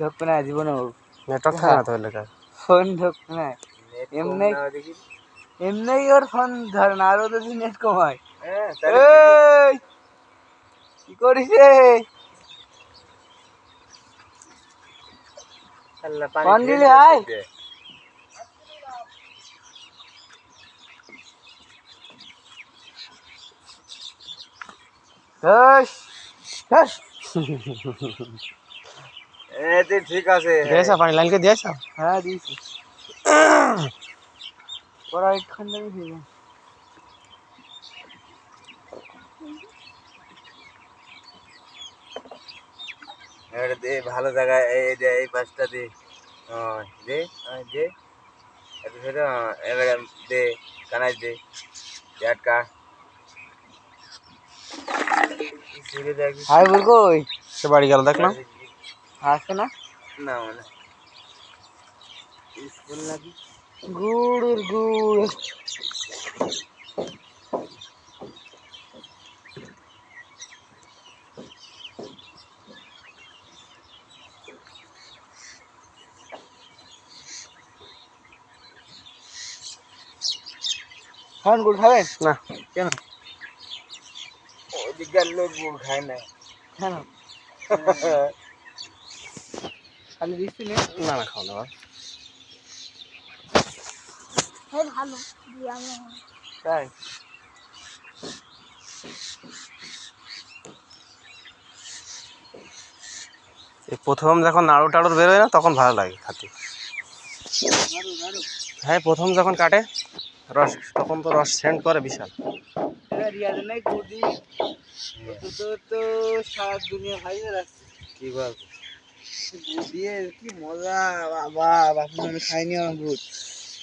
ঢোকবে না জীবনে। নেটওয়ার্ক থাকে না তো এলাকায়, ফোন ঢোকবে না এমনি, এমনি ওর ফোন ধরে না, আরো যদি নেট কমায়। এই কি করিস রে? ফোন দিলি হাই ঠিক আছে। দিয়েছা পানি লাইনকে দিয়েছা? হ্যাঁ দিয়েছি, ওরা একখান থেকে দিয়ে দে ভালো জায়গায়, এই যে এই পাঁচটা দে, দে দে এত সেটা দে, কানাই দে, আটকা হাই বল কই সে বাড়ি গেল দেখলাম। আসে না না মানে স্কুল নাকি গুড় গুড়। খান গুড় খাবেন না কেন? ওইদিককার লোক গুড় খায় না। কেন খালি দিচ্ছি না? না না খাও না বাবা। ভালো তাই এই প্রথম যখন নাড়ু টাড়ুর বেরোয় না তখন ভালো লাগে খেতে। হ্যাঁ প্রথম যখন কাটে রস, তখন তো রস সেন্ড করে বিশাল। রিয়াজ নাই গুড়ি তো সারা দুনিয়া ভাই রাখছে। কি বল গুড় দিয়ে কি মজা বাবা, বাপু আমি খাইনি আমার গুড়।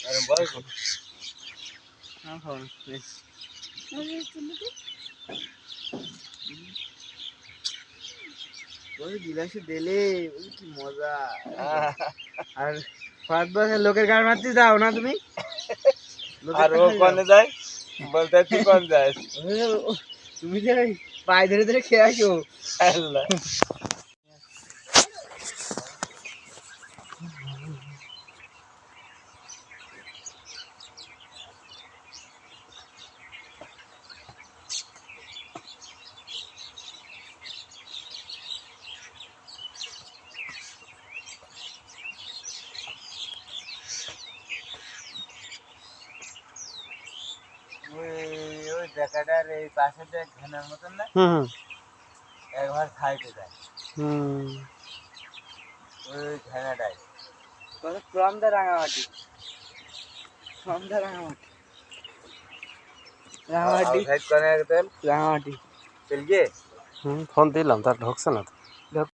আরে বল গিলাসে দিলে কি মজা। আর 5 বছর লোকের গাড় মারতে যাও না তুমি? আর ও কোনে যায় বলতে, তুই কোন যাস? তুমি যে পায়ে ধরে ধরে খেয়ে আসো। আল্লাহ ওই জায়গাটার এই পাশে যে ঘেনার মতন না, একবার খাইতে যায় ওই ঘেনাটাই। From the Rangamati, from the Rangamati, Rangamati outside কোনে তেল রাঙামাটি। তেল গিয়ে ফোন দিলাম তার ঢুকছে না তো।